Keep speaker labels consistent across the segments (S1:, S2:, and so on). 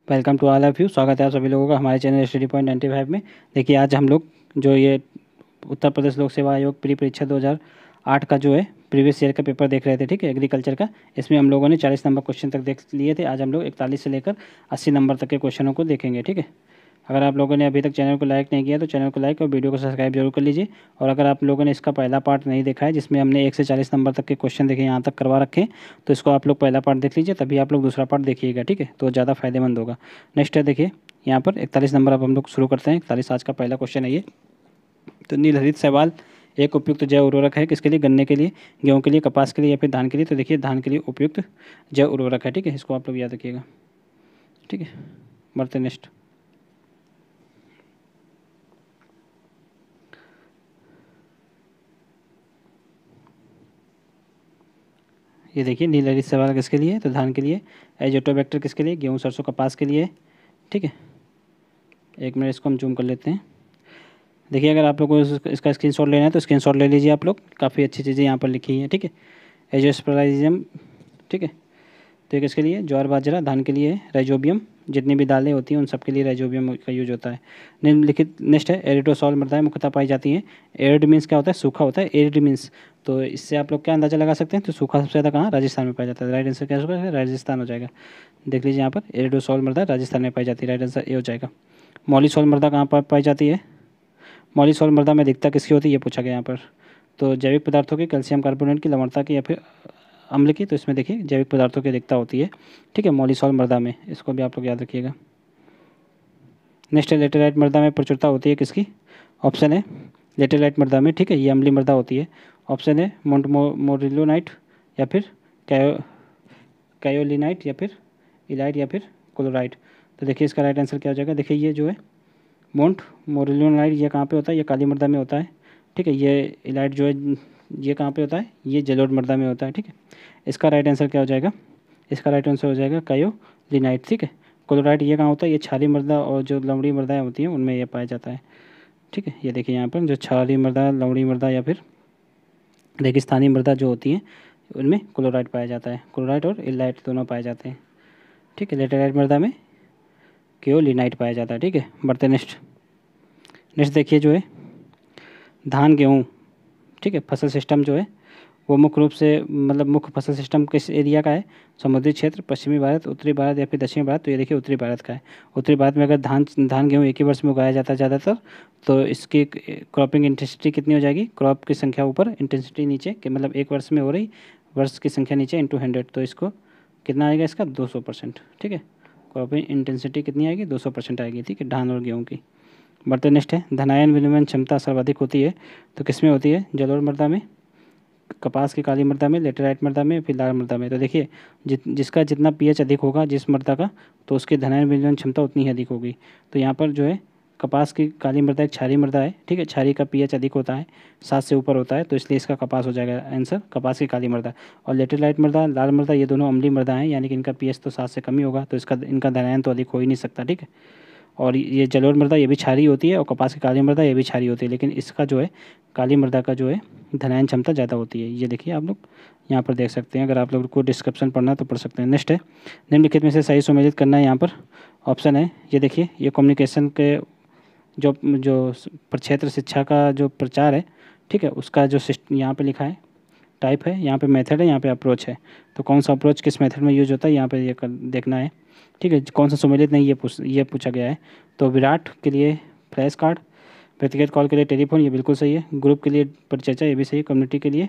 S1: Welcome to all of you. स्वागत है आप सभी लोगों का हमारे चैनल स्टडी पॉइंट 95 में। देखिए आज हम लोग जो ये उत्तर प्रदेश लोक सेवा आयोग प्री परीक्षा 2008 का जो है प्रीवियस ईयर का पेपर देख रहे थे, ठीक है, एग्रीकल्चर का। इसमें हम लोगों ने 40 नंबर क्वेश्चन तक देख लिए थे। आज हम लोग 41 से लेकर 80 नंबर तक के क्वेश्चनों को देखेंगे, ठीक है। अगर आप लोगों ने अभी तक चैनल को लाइक नहीं किया तो चैनल को लाइक और वीडियो को सब्सक्राइब जरूर कर लीजिए। और अगर आप लोगों ने इसका पहला पार्ट नहीं देखा है जिसमें हमने 1 से 40 नंबर तक के क्वेश्चन देखे यहाँ तक करवा रखे हैं, तो इसको आप लोग पहला पार्ट देख लीजिए, तभी आप लोग दूसरा पार्ट देखिएगा, ठीक है, तो ज़्यादा फायदेमंद होगा। नेक्स्ट है, देखिए यहाँ पर 41 नंबर अब हम लोग शुरू करते हैं। 41 आज का पहला क्वेश्चन है ये। तो नीलहरित शैवाल एक उपयुक्त जैव उर्वरक है किसके लिए? गन्ने के लिए, गेहूँ के लिए, कपास के लिए या फिर धान के लिए? तो देखिए धान के लिए उपयुक्त जैव उर्वरक है, ठीक है, इसको आप लोग याद रखिएगा, ठीक है। बढ़ते नेक्स्ट। ये देखिए नीलहरित शैवाल किसके लिए? तो धान के लिए। एजोटोबैक्टर किसके लिए? गेहूँ, सरसों, कपास के लिए, ठीक है। एक मिनट इसको हम जूम कर लेते हैं। देखिए अगर आप लोग को इसका स्क्रीनशॉट लेना है तो स्क्रीनशॉट ले लीजिए आप लोग, काफ़ी अच्छी चीज़ें यहाँ पर लिखी हैं, ठीक है। एजोस्पर्जिलम, ठीक है, तो ये किसके लिए? ज्वार बाजरा। धान के लिए राइजोबियम, जितनी भी दालें होती हैं उन सब के लिए राइजोबियम का यूज होता है। निम्नलिखित नेक्स्ट है, एरिडोसॉल मृदाएं मुख्यतः पाई जाती हैं। एरिड मीन्स क्या होता है? सूखा होता है, एरिड मीन्स। तो इससे आप लोग क्या अंदाजा लगा सकते हैं? तो सूखा सबसे ज़्यादा कहाँ? राजस्थान में पाया जाता है। राइट आंसर क्या होगा? राजस्थान हो जाएगा। देख लीजिए यहाँ पर एरिडोसॉल मृदा राजस्थान में पाई जाती है, राइट आंसर ए हो जाएगा। मॉलीसॉल मृदा कहाँ पर पाई जाती है? मॉलीसॉल मृदा में अधिकता किसकी होती है ये पूछा गया यहाँ पर। तो जैविक पदार्थों की, कैल्शियम कार्बोनेट की, लवणता की या फिर अम्ल की? तो इसमें देखिए जैविक पदार्थों की अधिकता होती है, ठीक है, मॉलीसॉल मृदा में। इसको भी आप लोग याद रखिएगा। नेक्स्ट है, लेटेराइट मृदा में प्रचुरता होती है किसकी? ऑप्शन है लेटेराइट मृदा में, ठीक है, ये अम्लीय मृदा होती है। ऑप्शन है मोरिलोनाइट या फिर कायोलिनाइट या फिर इलाइट या फिर क्लोराइट। तो देखिए इसका राइट आंसर क्या हो जाएगा? देखिए ये जो है मोरिलोनाइट ये कहाँ पे होता है? ये काली मृदा में होता है, ठीक है। ये इलाइट जो है ये कहाँ पे होता है? ये जलोढ़ मृदा में होता है, ठीक है। इसका राइट आंसर क्या हो जाएगा? इसका राइट आंसर हो जाएगा कायोलिनाइट, ठीक है। क्लोराइट ये कहाँ होता है? ये क्षारीय मृदा और जो लवणीय मृदाएं होती हैं उनमें ये पाया जाता है, ठीक है। ये देखिए यहाँ पर जो क्षारीय मृदा, लवणीय मृदा या फिर रेगिस्तानी मृदा जो होती हैं उनमें क्लोराइट पाया जाता है। क्लोराइट और इलाइट दोनों पाए जाते हैं, ठीक है। लेटेराइट मृदा में कायोलिनाइट पाया जाता है, ठीक है। बढ़ते नेक्स्ट। नेक्स्ट देखिए जो है धान गेहूँ, ठीक है, फसल सिस्टम जो है वो मुख्य रूप से मतलब मुख्य फसल सिस्टम किस एरिया का है? समुद्री क्षेत्र, पश्चिमी भारत, उत्तरी भारत या फिर दक्षिणी भारत? तो ये देखिए उत्तरी भारत का है। उत्तरी भारत में अगर धान गेहूँ एक ही वर्ष में उगाया जाता है ज़्यादातर, तो इसकी क्रॉपिंग इंटेंसिटी कितनी हो जाएगी? क्रॉप की संख्या ऊपर, इंटेंसिटी नीचे, कि मतलब एक वर्ष में हो रही, वर्ष की संख्या नीचे, इंटू 100। तो इसको कितना आएगा इसका? 200%, ठीक है। क्रॉपिंग इंटेंसिटी कितनी आएगी? 200% आएगी, ठीक है, धान और गेहूँ की। बढ़ते नेक्स्ट है, धनायन विनिमय क्षमता सर्वाधिक होती है तो किसमें होती है? जलोढ़ मृदा में, कपास की काली मृदा में, लेटेराइट मृदा में, फिर लाल मृदा में। तो देखिए जिसका जितना पीएच अधिक होगा जिस मृदा का, तो उसकी धनायन विनिमय क्षमता उतनी ही अधिक होगी। तो यहाँ पर जो है कपास की काली मृदा एक क्षारीय मृदा है, ठीक है, क्षारीय का पीएच अधिक होता है, 7 से ऊपर होता है, तो इसलिए इसका कपास हो जाएगा आंसर, कपास की काली मृदा। और लेटेराइट मृदा, लाल मृदा, ये दोनों अम्लीय मृदा हैं, यानी कि इनका पीएच तो 7 से कम ही होगा, तो इसका इनका धनायन तो अधिक हो ही नहीं सकता, ठीक है। और ये जलोढ़ मृदा ये भी क्षारीय होती है और कपास की काली मृदा ये भी क्षारीय होती है, लेकिन इसका जो है काली मृदा का जो है धनायन क्षमता ज़्यादा होती है। ये देखिए आप लोग यहाँ पर देख सकते हैं, अगर आप लोग को डिस्क्रिप्शन पढ़ना है तो पढ़ सकते हैं। नेक्स्ट है, निम्नलिखित में से सही सुमेलित करना है। यहाँ पर ऑप्शन है, ये देखिए ये कम्युनिकेशन के जो जो क्षेत्र शिक्षा का जो प्रचार है, ठीक है, उसका जो सिस्टम यहाँ पे लिखा है, टाइप है, यहाँ पे मेथड है, यहाँ पे अप्रोच है। तो कौन सा अप्रोच किस मेथड में यूज होता है यहाँ पे ये देखना है, ठीक है। कौन सा सुमेलित नहीं ये पूछा गया है। तो विराट के लिए फ्लैश कार्ड, व्यक्तिगत कॉल के लिए टेलीफोन, ये बिल्कुल सही है। ग्रुप के लिए परिचर्चा, ये भी सही है। कम्युनिटी के लिए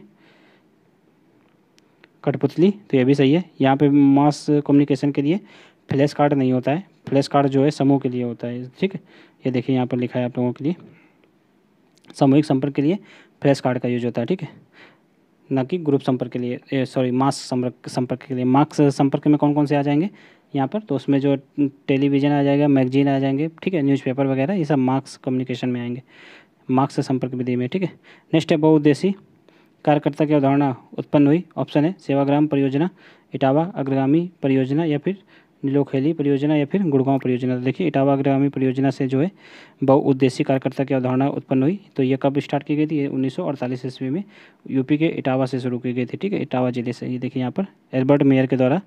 S1: कठपुतली, तो ये भी सही है। यहाँ पे मास कम्युनिकेशन के लिए फ्लैश कार्ड नहीं होता है, फ्लैश कार्ड जो है समूह के लिए होता है, ठीक है। ये देखिए यहाँ पर लिखा है आप लोगों के लिए, सामूहिक संपर्क के लिए फ्लैश कार्ड का यूज होता है, ठीक है, न कि ग्रुप संपर्क के लिए, सॉरी मास संपर्क के लिए। मास संपर्क में कौन कौन से आ जाएंगे यहाँ पर? तो उसमें जो टेलीविज़न आ जाएगा, मैगजीन आ जाएंगे, ठीक है, न्यूज़पेपर वगैरह, ये सब मास कम्युनिकेशन में आएंगे, मार्क्स संपर्क विधि में, ठीक है। नेक्स्ट है, बहुउद्देशीय कार्यकर्ता की अवधारणा उत्पन्न हुई। ऑप्शन है सेवाग्राम परियोजना, इटावा अग्रगामी परियोजना या फिर नीलोखेली परियोजना या फिर गुड़गांव परियोजना। तो देखिए इटावा अग्रगामी परियोजना से जो है बहुउद्देशीय कार्यकर्ता की अवधारणा उत्पन्न हुई। तो ये कब स्टार्ट की गई थी? 1948 ईस्वी में यूपी के इटावा से शुरू की गई थी, ठीक है, इटावा जिले से। ये देखिए यहाँ पर एल्बर्ट मेयर के द्वारा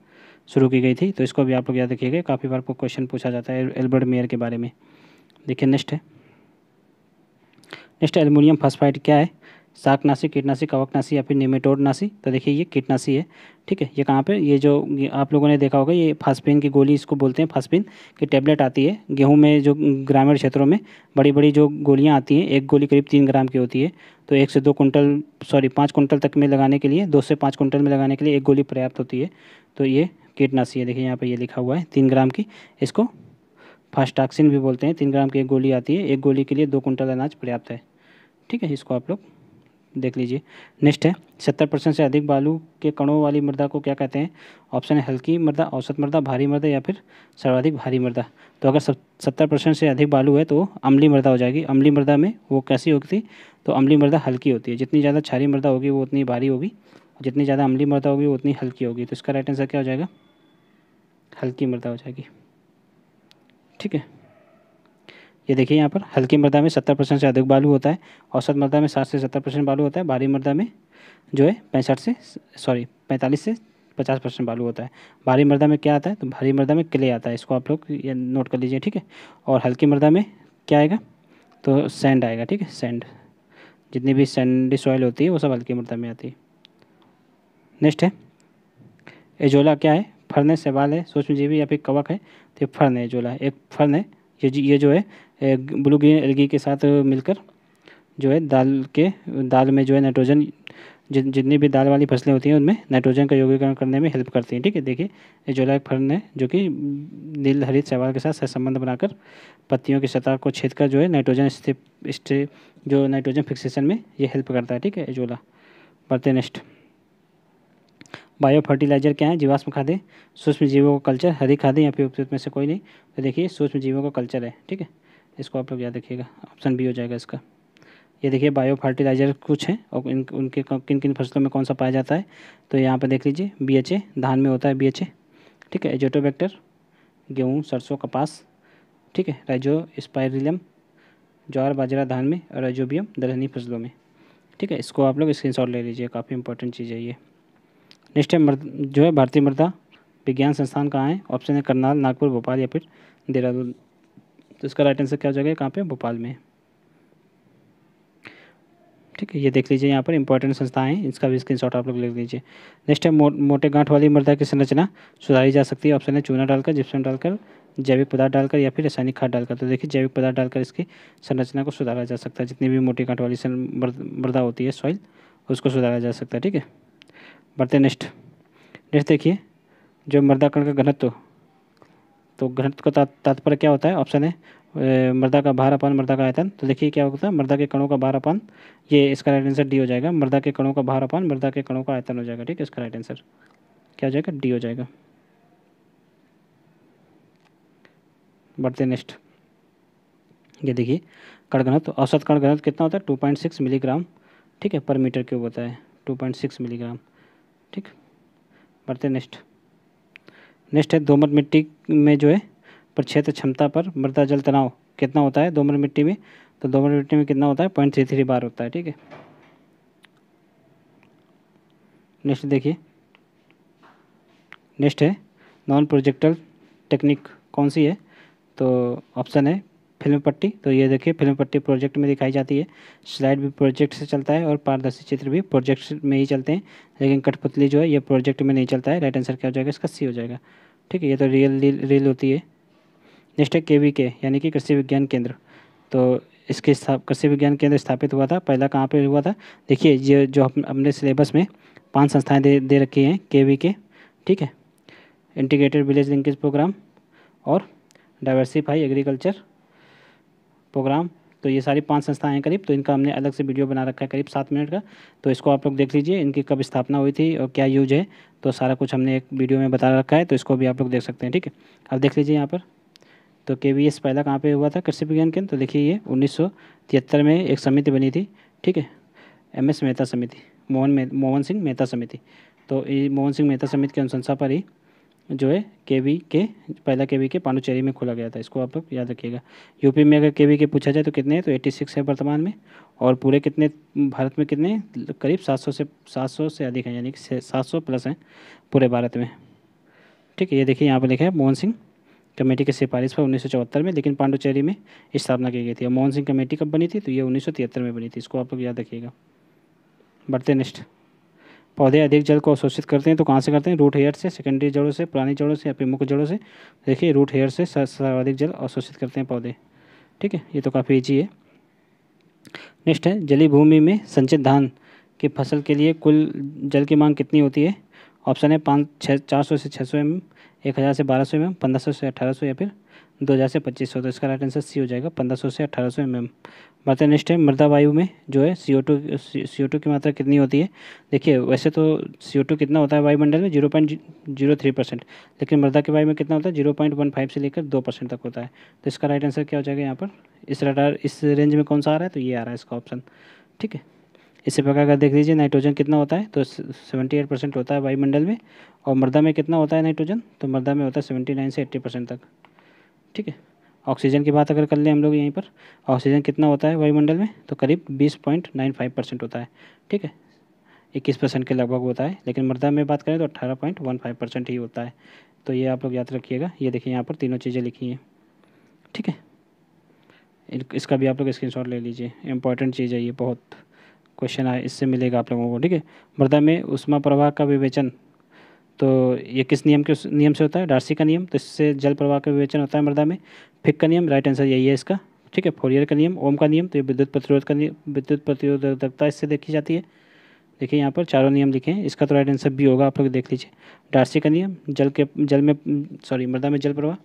S1: शुरू की गई थी। तो इसको भी आप लोग याद रखिएगा, काफ़ी बार क्वेश्चन पूछा जाता है एल्बर्ट मेयर के बारे में। देखिए नेक्स्ट एल्युमिनियम फॉस्फाइड क्या है? शाकनाशी, कीटनाशी, कवकनाशी या फिर नेमेटोडनाशी? तो देखिए ये कीटनाशी है, ठीक है। ये कहाँ पे, ये जो आप लोगों ने देखा होगा, ये फास्फिन की गोली इसको बोलते हैं, फास्फिन की टैबलेट आती है गेहूं में, जो ग्रामीण क्षेत्रों में बड़ी बड़ी जो गोलियां आती हैं, एक गोली करीब 3 ग्राम की होती है। तो 5 कुंटल तक में लगाने के लिए, 2 से 5 कुंटल में लगाने के लिए एक गोली पर्याप्त होती है। तो ये कीटनाशी है। देखिए यहाँ पर ये लिखा हुआ है 3 ग्राम की, इसको फास्टाक्सिन भी बोलते हैं। 3 ग्राम की एक गोली आती है, एक गोली के लिए 2 कुंटल अनाज पर्याप्त है, ठीक है। इसको आप लोग देख लीजिए। नेक्स्ट है 70% से अधिक बालू के कणों वाली मृदा को क्या कहते हैं? ऑप्शन है हल्की मृदा, औसत मृदा, भारी मृदा या फिर सर्वाधिक भारी मृदा। तो अगर 70% से अधिक बालू है तो अम्लीय मृदा हो जाएगी। अम्लीय मृदा में वो कैसी होती है? तो अम्लीय मृदा हल्की होती है। जितनी ज़्यादा क्षारीय मृदा होगी वो उतनी भारी होगी, जितनी ज़्यादा अम्लीय मृदा होगी वो उतनी हल्की होगी। तो इसका राइट आंसर क्या हो जाएगा? हल्की मृदा हो जाएगी, ठीक है। ये देखिए यहाँ पर हल्की मृदा में 70% से अधिक बालू होता है, औसत मृदा में 60 से 70% बालू होता है, भारी मृदा में जो है 45 से 50% बालू होता है। भारी मृदा में क्या आता है? तो भारी मृदा में क्ले आता है। इसको आप लोग ये नोट कर लीजिए, ठीक है। और हल्की मृदा में क्या आएगा? तो सैंड आएगा, ठीक है। सैंड, जितनी भी सैंडी सॉइल होती है वो सब हल्की मृदा में आती है। नेक्स्ट है एजोला क्या है? फर्न है, शैवाल है, सूक्ष्मजीवी या फिर कवक है? तो ये फर्न है, एजोला एक फर्न है। ये जो है ब्लू ग्रीन एल्गी के साथ मिलकर जो है दाल में जो है नाइट्रोजन, जितनी भी दाल वाली फसलें होती हैं उनमें नाइट्रोजन का यौगीकरण करने में हेल्प करती हैं, ठीक है। देखिए एजोला एक फर्न है जो कि नील हरित शैवाल के साथ सहसंबंध बनाकर पत्तियों की सतह को छेद कर जो है जो नाइट्रोजन फिक्सेशन में ये हेल्प करता है, ठीक है, एजोला। बढ़ते नेक्स्ट। बायो फर्टिलाइजर क्या है? जीवाश्म खादें, सूक्ष्म जीवों का कल्चर, हरी खादें या फिर उपयुक्त में से कोई नहीं? तो देखिए सूक्ष्म जीवों का कल्चर है, ठीक है। इसको आप लोग याद रखिएगा, ऑप्शन बी हो जाएगा इसका। ये देखिए बायो फर्टिलाइजर कुछ हैं और उनके किन किन फसलों में कौन सा पाया जाता है? तो यहाँ पर देख लीजिए BHA धान में होता है, BHA, ठीक है। एजोटोबैक्टर गेहूँ, सरसों, कपास, ठीक है। राइजो स्पाइरिलम ज्वार बाजरा धान में, और राइजोबियम दलहनी फसलों में, ठीक है। इसको आप लोग स्क्रीनशॉट ले लीजिए, काफ़ी इंपॉर्टेंट चीज़ है ये। नेक्स्ट है जो है भारतीय मृदा विज्ञान संस्थान कहाँ है? ऑप्शन है करनाल, नागपुर, भोपाल या फिर देहरादून। तो इसका राइट आंसर क्या हो जाएगा? कहाँ पे? भोपाल में, ठीक है। ये देख लीजिए यहाँ पर इंपॉर्टेंट संस्थाएं हैं, इसका भी स्क्रीनशॉट आप लोग ले लीजिए। नेक्स्ट है मोटे गांठ वाली मृदा की संरचना सुधारी जा सकती है। ऑप्शन है चूना डालकर, जिप्सम डालकर, जैविक पदार्थ डालकर या फिर रासायनिक खाद डालकर। तो देखिए जैविक पदार्थ डालकर इसकी संरचना को सुधारा जा सकता है। जितनी भी मोटी गांठ वाली मृदा होती है, सॉइल, उसको सुधारा जा सकता है, ठीक है। बढ़ते नेक्स्ट देखिए जो मृदा कण का घनत्व, तो घनत्व का तात्पर्य क्या होता है? ऑप्शन है मृदा का भार अपान मृदा का आयतन। तो देखिए क्या होता है? मृदा के कणों का भार अपान, ये इसका राइट आंसर डी हो जाएगा। मृदा के कणों का भार अपान मृदा के कणों का आयतन हो जाएगा, ठीक है। इसका राइट आंसर क्या हो जाएगा? डी हो जाएगा। बढ़ते नेक्स्ट। ये देखिए कण घनत्व, औसत कण घनत्व कितना होता है? 2.6 मिलीग्राम, ठीक है, पर मीटर क्यूब होता है, 2.6 मिलीग्राम, ठीक। बढ़ते नेक्स्ट है दोमट मिट्टी में जो है प्रक्षेत्र क्षमता पर मृदा जल तनाव कितना होता है दोमट मिट्टी में? तो दोमट मिट्टी में कितना होता है? 0.33 बार होता है, ठीक है। नेक्स्ट देखिए, नेक्स्ट है नॉन प्रोजेक्टल टेक्निक कौन सी है? तो ऑप्शन है फिल्म पट्टी। तो ये देखिए फिल्म पट्टी प्रोजेक्ट में दिखाई जाती है, स्लाइड भी प्रोजेक्ट से चलता है और पारदर्शी चित्र भी प्रोजेक्ट में ही चलते हैं, लेकिन कठपुतली जो है ये प्रोजेक्ट में नहीं चलता है। राइट आंसर क्या हो जाएगा? इसका सी हो जाएगा, ठीक है। ये तो रील होती है। नेक्स्ट है KVK यानी कि कृषि विज्ञान केंद्र। तो इसके कृषि विज्ञान केंद्र स्थापित हुआ था, पहला कहाँ पे हुआ था? देखिए ये जो अपने सिलेबस में 5 संस्थाएं दे रखी हैं, KVK, ठीक है, इंटीग्रेटेड विलेज लिंकेज प्रोग्राम और डाइवर्सिफाई एग्रीकल्चर प्रोग्राम। तो ये सारी 5 संस्थाएं हैं करीब, तो इनका हमने अलग से वीडियो बना रखा है करीब 7 मिनट का। तो इसको आप लोग देख लीजिए, इनकी कब स्थापना हुई थी और क्या यूज है, तो सारा कुछ हमने एक वीडियो में बता रखा है, तो इसको भी आप लोग देख सकते हैं, ठीक है। अब देख लीजिए यहाँ पर, तो KVS पहला कहाँ पे हुआ था? कृषि विज्ञान केंद्र। तो देखिए ये 1973 में एक समिति बनी थी, ठीक है, MS मेहता समिति, मोहन सिंह मेहता समिति। तो ये मोहन सिंह मेहता समिति की अनुशंसा पर ही जो है पहला KVK पांडुचेरी में खोला गया था। इसको आप लोग याद रखिएगा। यूपी में अगर KVK पूछा जाए तो कितने हैं? तो 86 है वर्तमान में, और पूरे कितने भारत में कितने करीब 700 से अधिक हैं, यानी कि 700 प्लस हैं पूरे भारत में। ठीक है, ये देखिए यहाँ पर लिखा है मोहन सिंह कमेटी की सिफारिश पर 1974 में, लेकिन पांडुचेरी में स्थापना की गई थी। और मोहन सिंह कमेटी कब बनी थी? तो ये 1973 में बनी थी। इसको आप लोग याद रखिएगा। बढ़ते नेक्स्ट। पौधे अधिक जल को अवशोषित करते हैं तो कहाँ से करते हैं? रूट हेयर से, सेकेंडरी जड़ों से, पुरानी जड़ों से या फिर मुख्य जड़ों से। देखिए रूट हेयर से सर्वाधिक जल अवशोषित करते हैं पौधे। ठीक है, ये तो काफ़ी ईजी है। नेक्स्ट है, जलीय भूमि में संचित धान की फसल के लिए कुल जल की मांग कितनी होती है? ऑप्शन है 400 से 600 mm, 1000 से 1200 mm, 1500 से 1800 या फिर 2000 से 2500। तो इसका राइट आंसर सी हो जाएगा, 1500 से 1800 mm। बात है नेक्स्ट है, मृदा वायु में जो है CO2 की मात्रा कितनी होती है? देखिए वैसे तो CO2 कितना होता है वायुमंडल में? 0.03%, लेकिन मृदा के वायु में कितना होता है? 0.15 से लेकर 2% तक होता है। तो इसका राइट आंसर क्या हो जाएगा यहाँ पर? इस रेंज में कौन सा आ रहा है? तो ये आ रहा है इसका ऑप्शन। ठीक है, इसी प्रकार का देख लीजिए, नाइट्रोजन कितना होता है? तो 78% होता है वायुमंडल में। और मृदा में कितना होता है नाइट्रोजन? तो मृदा में होता है 79 से 80% तक। ठीक है, ऑक्सीजन की बात अगर कर लें हम लोग यहीं पर, ऑक्सीजन कितना होता है वायुमंडल में? तो करीब 20.95% होता है। ठीक है, 21% के लगभग होता है, लेकिन मृदा में बात करें तो 18.15% ही होता है। तो ये आप लोग याद रखिएगा। ये देखिए यहाँ पर तीनों चीज़ें लिखी हैं। ठीक है, इसका भी आप लोग स्क्रीनशॉट ले लीजिए, इंपॉर्टेंट चीज़ है ये, बहुत क्वेश्चन आए इससे मिलेगा आप लोगों को। ठीक है, मृदा में ऊष्मा प्रवाह का विवेचन, तो ये किस नियम से होता है? डार्सी का नियम। तो इससे जल प्रवाह का विवेचन होता है मृदा में। फिक का नियम, राइट आंसर यही है इसका। ठीक है, फोरियर का नियम, ओम का नियम, तो ये विद्युत प्रतिरोधकता इससे देखी जाती है। देखिए यहाँ पर चारों नियम लिखे हैं, इसका तो राइट आंसर भी होगा, आप लोग देख लीजिए। डार्सी का नियम, मृदा में जल प्रवाह।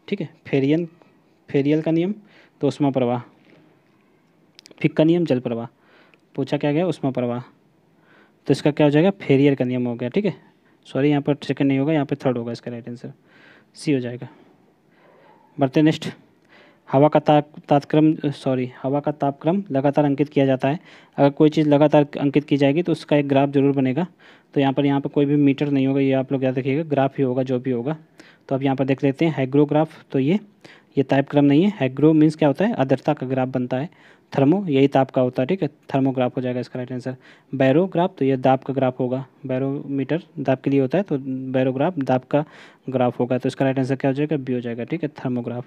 S1: ठीक है, फेरियल का नियम, तो ऊष्मा प्रवाह। फिक का नियम, जल प्रवाह। पूछा क्या गया? ऊष्मा प्रवाह। तो इसका क्या हो जाएगा? फेरियर का नियम हो गया। ठीक है, सॉरी यहाँ पर सेकंड नहीं होगा, यहाँ पे थर्ड होगा इसका राइट आंसर, सी हो जाएगा। बढ़ते नेक्स्ट। हवा का तापक्रम लगातार अंकित किया जाता है। अगर कोई चीज़ लगातार अंकित की जाएगी तो उसका एक ग्राफ जरूर बनेगा। तो यहाँ पर कोई भी मीटर नहीं होगा, ये आप लोग याद रखिएगा, ग्राफ ही होगा जो भी होगा। तो अब यहाँ पर देख लेते हैं हाइग्रोग्राफ। तो ये तापक्रम नहीं है। हाइग्रो मीन्स क्या होता है? आर्द्रता का ग्राफ बनता है। थर्मो यही ताप का होता है। ठीक है, थर्मोग्राफ हो जाएगा इसका राइट आंसर। बैरोग्राफ, तो ये दाब का ग्राफ होगा। बैरोमीटर दाब के लिए होता है, तो बैरोग्राफ दाब का ग्राफ होगा। तो इसका राइट आंसर क्या हो जाएगा? बी हो जाएगा। ठीक है, थर्मोग्राफ।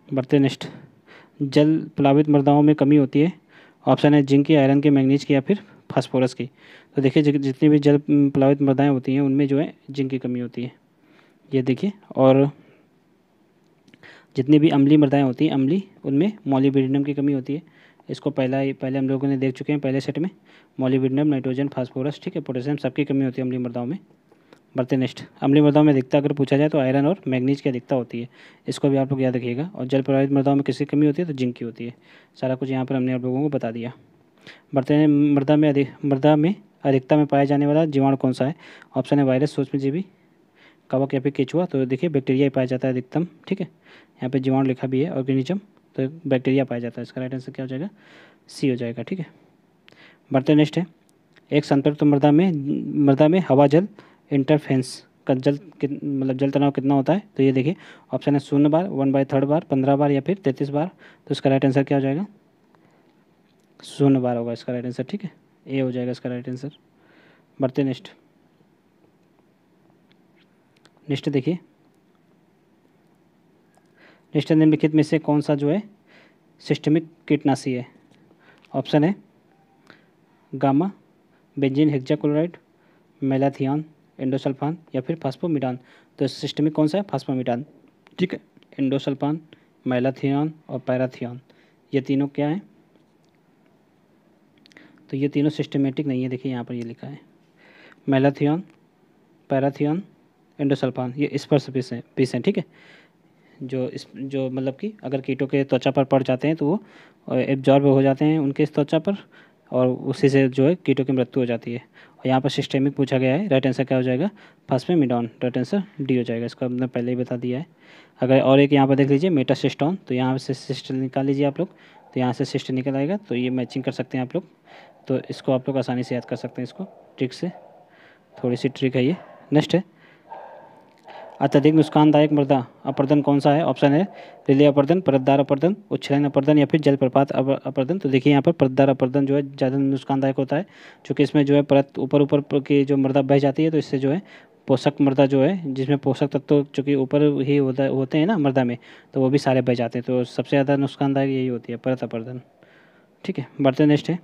S1: बढ़ते नेक्स्ट। जल प्लावित मृदाओं में कमी होती है। ऑप्शन है जिंक की, आयरन की, मैंगनीज की या फिर फास्फोरस की। तो देखिए जितनी भी जल प्लावित मृदाएँ होती हैं उनमें जो है जिंक की कमी होती है, ये देखिए। और जितनी भी अम्लीय मृदाएँ होती हैं, उनमें मॉलिब्डेनम की कमी होती है। इसको पहले हम लोगों ने देख चुके हैं पहले सेट में। मॉलिब्डेनम, नाइट्रोजन, फास्फोरस, ठीक है, पोटेशियम, सबकी कमी होती है अम्लीय मृदाओं में। बढ़ते नेक्स्ट। अम्लीय मृदाओं में अधिकता अगर पूछा जाए तो आयरन और मैग्नीज की अधिकता होती है। इसको भी आप लोग याद रखिएगा। और जल प्रभावित मृदाओं में किसकी कमी होती है? तो जिंक की होती है। सारा कुछ यहाँ पर हमने आप लोगों को बता दिया। बढ़ते हैं, मृदा में अधिकता में पाया जाने वाला जीवाणु कौन सा है? ऑप्शन है वायरस, सूक्ष्मजीवी, कवक या फिर केचुआ। तो देखिए बैक्टीरिया ही पाया जाता है अधिकतम। ठीक है, यहाँ पे जीवाणु लिखा भी है, ऑर्गेनिज्म, तो बैक्टीरिया पाया जाता है। इसका राइट आंसर क्या हो जाएगा? सी हो जाएगा। ठीक है, बढ़ते नेक्स्ट है। एक संतृप्त मृदा में हवा जल इंटरफेरेंस का जल तनाव कितना होता है? तो ये देखिए ऑप्शन है 0 बार, 1/3 बार, 15 बार या फिर 33 बार। तो इसका राइट आंसर क्या हो जाएगा? 0 बार होगा इसका राइट आंसर। ठीक है, ए हो जाएगा इसका राइट आंसर। बढ़ते नेक्स्ट देखिए। नेक्स्ट निम्नलिखित में से कौन सा जो है सिस्टमिक कीटनाशी है? ऑप्शन है gamma, benzene hexachloride, malathion, endosulfan या फिर फास्फोमिडान। तो सिस्टमिक कौन सा है? फास्फोमिडान। ठीक है, एंडोसल्फान, मेलाथियान और पैराथियान, ये तीनों क्या हैं? तो ये तीनों सिस्टमेटिक नहीं है। देखिए यहाँ पर ये लिखा है मेलाथियान, पैराथियान, एंडोसल्फान, ये स्पर्श विष हैं। ठीक है, जो मतलब कि अगर कीटों के त्वचा पर पड़ जाते हैं तो वो एब्जॉर्ब हो जाते हैं उनके त्वचा पर, और उसी से जो है कीटों की मृत्यु हो जाती है। और यहाँ पर सिस्टेमिक पूछा गया है, राइट आंसर क्या हो जाएगा? फास्फेमिडॉन, राइट आंसर डी हो जाएगा। इसको हमने पहले ही बता दिया है। अगर और एक यहाँ पर देख लीजिए मेटासिस्टोन, तो यहाँ से सिस्ट निकाल लीजिए आप लोग, तो यहाँ से सिस्ट निकल आएगा। तो ये मैचिंग कर सकते हैं आप लोग, तो इसको आप लोग आसानी से याद कर सकते हैं। इसको ट्रिक से, थोड़ी सी ट्रिक है ये। नेक्स्ट है, अत्यधिक नुकसानदायक मृदा अपर्दन कौन सा है? ऑप्शन है रिले अपर्दन, परतदार अपर्दन, उच्छलन अपर्दन या फिर जलप्रपात अपर्दन। तो देखिए यहाँ पर परतदार अपर्दन जो है ज़्यादा नुकसानदायक होता है, क्योंकि इसमें जो है परत ऊपर की जो मृदा बह जाती है, तो इससे जो है पोषक मृदा जो है, जिसमें पोषक तत्व चूँकि ऊपर ही होते हैं ना मृदा में, तो वो भी सारे बह जाते हैं। तो सबसे ज़्यादा नुकसानदायक यही होती है, परत अपरदन। ठीक है, बढ़ते नेक्स्ट है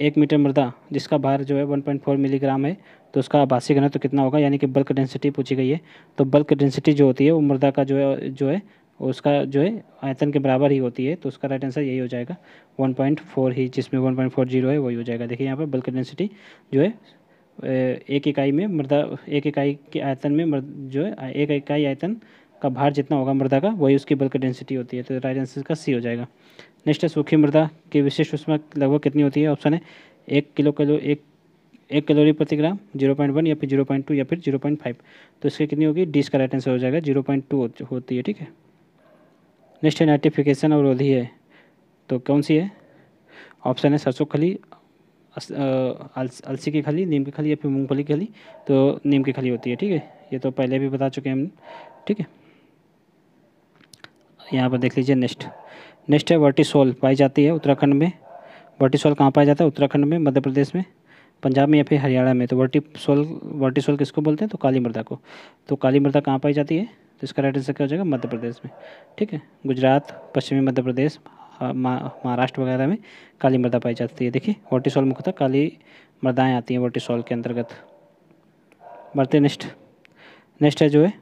S1: 1 मीटर मृदा जिसका भार जो है 1.4 मिलीग्राम है, तो उसका आभासी घनत्व तो कितना होगा, यानी कि बल्क डेंसिटी पूछी गई है। तो बल्क डेंसिटी जो होती है वो मृदा का जो है उसका जो है आयतन के बराबर ही होती है। तो उसका राइट आंसर यही हो जाएगा 1.4 ही, जिसमें 1.40 है वही हो जाएगा। देखिए यहाँ पर बल्क डेंसिटी जो है एक इकाई में मृदा, एक इकाई के आयतन में जो है एक इकाई आयतन का भार जितना होगा मृदा का, वही उसकी बल्क डेंसिटी होती है। तो राइट आंसर का सी हो जाएगा। नेक्स्ट है सूखी मृदा की विशिष्ट ऊष्मा लगभग कितनी होती है। ऑप्शन है 1 कैलोरी प्रति ग्राम, 0.1 या फिर 0.2 या फिर 0.5। तो इसकी कितनी होगी, डी का राइट आंसर हो जाएगा 0.2 होती है। ठीक है, नेक्स्ट है नाइट्रिफिकेशन अवरोधी है, तो कौन सी है। ऑप्शन है सरसों खली, अलसी की खली, नीम की खली या फिर मूंगफली की खली। तो नीम की खली होती है। ठीक है, ये तो पहले भी बता चुके हैं हम। ठीक है, यहाँ पर देख लीजिए नेक्स्ट है वर्टिसोल पाई जाती है उत्तराखंड में। वर्टिसोल कहाँ पाया जाता है, उत्तराखंड में, मध्य प्रदेश में, पंजाब में या फिर हरियाणा में। तो वर्टिसोल किसको बोलते हैं, तो काली मृदा को। तो काली मृदा कहाँ पाई जाती है, तो इसका राइट आंसर क्या हो जाएगा, मध्य प्रदेश में। ठीक है, गुजरात, पश्चिमी मध्य प्रदेश, महाराष्ट्र वगैरह में काली मृदा पाई जाती है। देखिए वर्टिसोल मुख्यतः काली मृदाएँ आती हैं वर्टिसोल के अंतर्गत। बढ़ते नेक्स्ट है जो है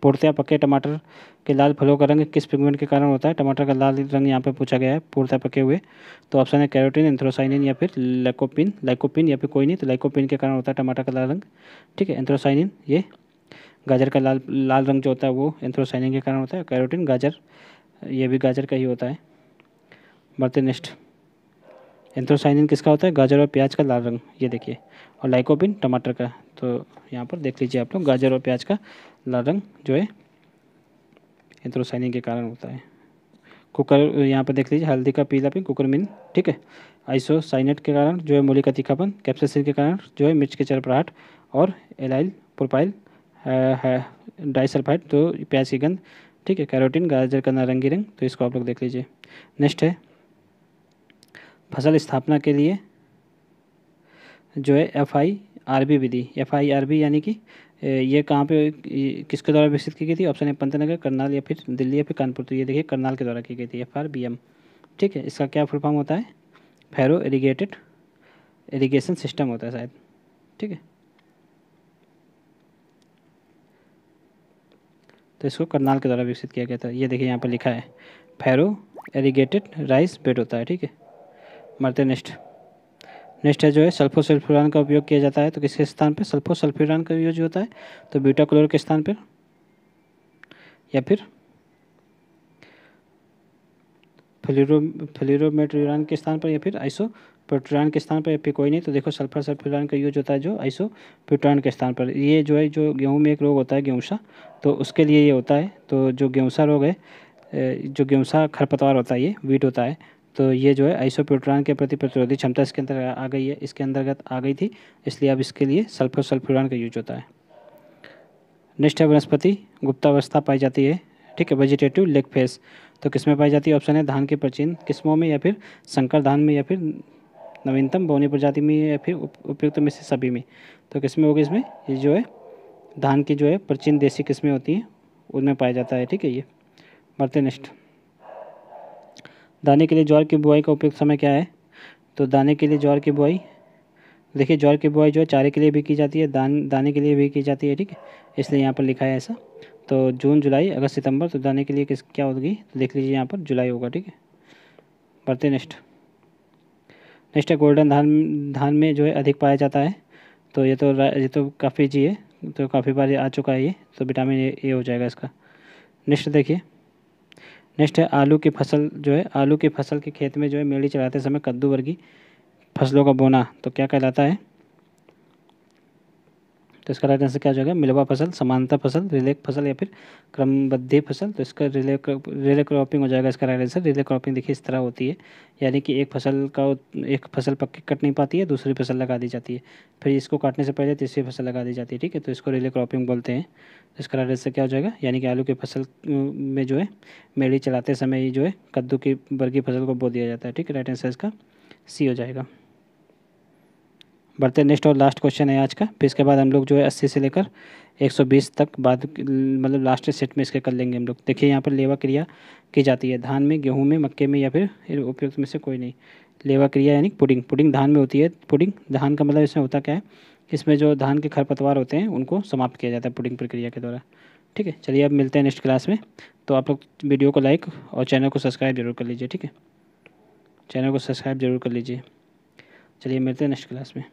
S1: पूर्णतया पके टमाटर के लाल फलों का रंग किस पिगमेंट के कारण होता है। टमाटर का लाल रंग यहाँ पे पूछा गया है, पूर्णतया पके हुए। तो ऑप्शन है कैरोटीन, एंथ्रोसाइनिन या फिर लाइकोपिन या फिर कोई नहीं। तो लाइकोपिन के कारण होता है टमाटर का लाल रंग। ठीक है, एंथ्रोसाइनिन ये गाजर का लाल रंग जो होता है वो एंथ्रोसाइनिन के कारण होता है। कैरोटीन गाजर, ये भी गाजर का ही होता है। बढ़ते नेक्स्ट, एंथ्रोसाइनिन किसका होता है, गाजर और प्याज का लाल रंग, ये देखिए। और लाइकोपिन टमाटर का। तो यहाँ पर देख लीजिए आप लोग, गाजर और प्याज का लाल रंग जो है एंथ्रोसाइनिन के कारण होता है। कुकर, यहाँ पर देख लीजिए, हल्दी का पीलापन कुकरमिन। ठीक है, आइसोसाइनेट के कारण जो है मूली का तीखापन, कैप्साइसिन के कारण जो है मिर्च के चरपराहट, और एलाइल प्रोपाइल डाइसल्फाइड तो प्याज की गंध। ठीक है, कैरोटीन गाजर का नारंगी रंग। तो इसको आप लोग देख लीजिए। नेक्स्ट है फसल स्थापना के लिए जो है FIRB विधि। FIRB यानी कि ये कहाँ पे किसके द्वारा विकसित की गई थी। ऑप्शन है पंतनगर, करनाल या फिर दिल्ली या फिर कानपुर। तो ये देखिए करनाल के द्वारा की गई थी FRBM। ठीक है, इसका क्या फुल फॉर्म होता है, फैरो इरिगेशन सिस्टम होता है शायद। ठीक है, तो इसको करनाल के द्वारा विकसित किया गया था। ये देखिए यहाँ पर लिखा है फैरो इरिगेटेड राइस बेड होता है। ठीक है, मरते नेक्स्ट है जो है सल्फोसल्फ्यूरान का उपयोग किया जाता है। तो किसके स्थान पर सल्फोसल्फ्यूरान का यूज होता है, तो बीटा क्लोर के स्थान पर, या फिर फ्लोरोमेट्रियन के स्थान पर, या फिर आइसोप्रोट्रान के स्थान पर, या फिर कोई नहीं। तो देखो सल्फर सल्फ्यूरान का यूज होता है जो आइसोप्रोट्रान के स्थान पर। ये जो है जो गेहूं में एक रोग होता है गेहूँसा, तो उसके लिए ये होता है। तो जो गेहूँसा रोग है, जो गेहूँसा खरपतवार होता है, ये वीट होता है। तो ये जो है आइसोप्रोट्रान के प्रति प्रतिरोधी क्षमता इसके अंदर आ गई है, इसके अंतर्गत आ गई थी, इसलिए अब इसके लिए सल्फर सल्फ्यूरान का यूज होता है। नेक्स्ट है वनस्पति गुप्तावस्था पाई जाती है। ठीक है, वेजिटेटिव लेग फेस, तो किसमें पाई जाती है। ऑप्शन है धान की प्राचीन किस्मों में, या फिर संकर धान में, या फिर नवीनतम बौनी प्रजाति में, या फिर उपयुक्त में से सभी में। तो किसमें होगी इसमें, ये जो है धान की जो है प्राचीन देसी किस्में होती हैं उनमें पाया जाता है। ठीक है, ये बढ़ते नेक्स्ट, दाने के लिए ज्वार की बुआई का उपयुक्त समय क्या है। तो दाने के लिए ज्वार की बुआई, देखिए ज्वार की बुआई जो है चारे के लिए भी की जाती है, दाने के लिए भी की जाती है। ठीक है, इसलिए यहाँ पर लिखा है ऐसा। तो जून, जुलाई, अगस्त, सितंबर। तो दाने के लिए क्या होगी, तो देख लीजिए यहाँ पर जुलाई होगा। ठीक है, बढ़ते नेक्स्ट है गोल्डन धान में जो है अधिक पाया जाता है। तो ये तो काफ़ी जी है, तो काफ़ी बार आ चुका है ये। तो विटामिन ए हो जाएगा इसका। नेक्स्ट है आलू की फसल जो है, आलू की फसल के खेत में जो है मेड़ी चलाते समय कद्दू वर्गीय फसलों का बोना तो क्या कहलाता है। तो इसका राइट आंसर क्या हो जाएगा, मिलवा फसल, समांतर फसल, रिले फसल या फिर क्रमबद्ध फसल। तो इसका रिले क्रॉपिंग हो जाएगा इसका राइट आंसर। रिले क्रॉपिंग देखिए इस तरह होती है, यानी कि एक फसल पक्की कट नहीं पाती है, दूसरी फसल लगा दी जाती है, फिर इसको काटने से पहले तीसरी फसल लगा दी जाती है। ठीक है, तो इसको रिले क्रॉपिंग बोलते हैं। तो इसका राइट आंसर क्या हो जाएगा, यानी कि आलू की फसल में जो है मेड़ी चलाते समय ही जो है कद्दू की वर्गीय फसल को बो दिया जाता है। ठीक है, राइट आंसर इसका सी हो जाएगा। बढ़ते हैं नेक्स्ट और लास्ट क्वेश्चन है आज का। फिर इसके बाद हम लोग जो है 80 से लेकर 120 तक बाद मतलब लास्ट सेट में इसके कर लेंगे हम लोग। देखिए यहाँ पर लेवा क्रिया की जाती है धान में, गेहूं में, मक्के में या फिर उपयुक्त में से कोई नहीं। लेवा क्रिया यानी पुडिंग, पुडिंग धान में होती है। पुडिंग धान का मतलब इसमें होता क्या है, इसमें जो धान के खरपतवार होते हैं उनको समाप्त किया जाता है पुडिंग प्रक्रिया के द्वारा। ठीक है, चलिए अब मिलते हैं नेक्स्ट क्लास में। तो आप लोग वीडियो को लाइक और चैनल को सब्सक्राइब जरूर कर लीजिए। ठीक है, चैनल को सब्सक्राइब जरूर कर लीजिए। चलिए मिलते हैं नेक्स्ट क्लास में।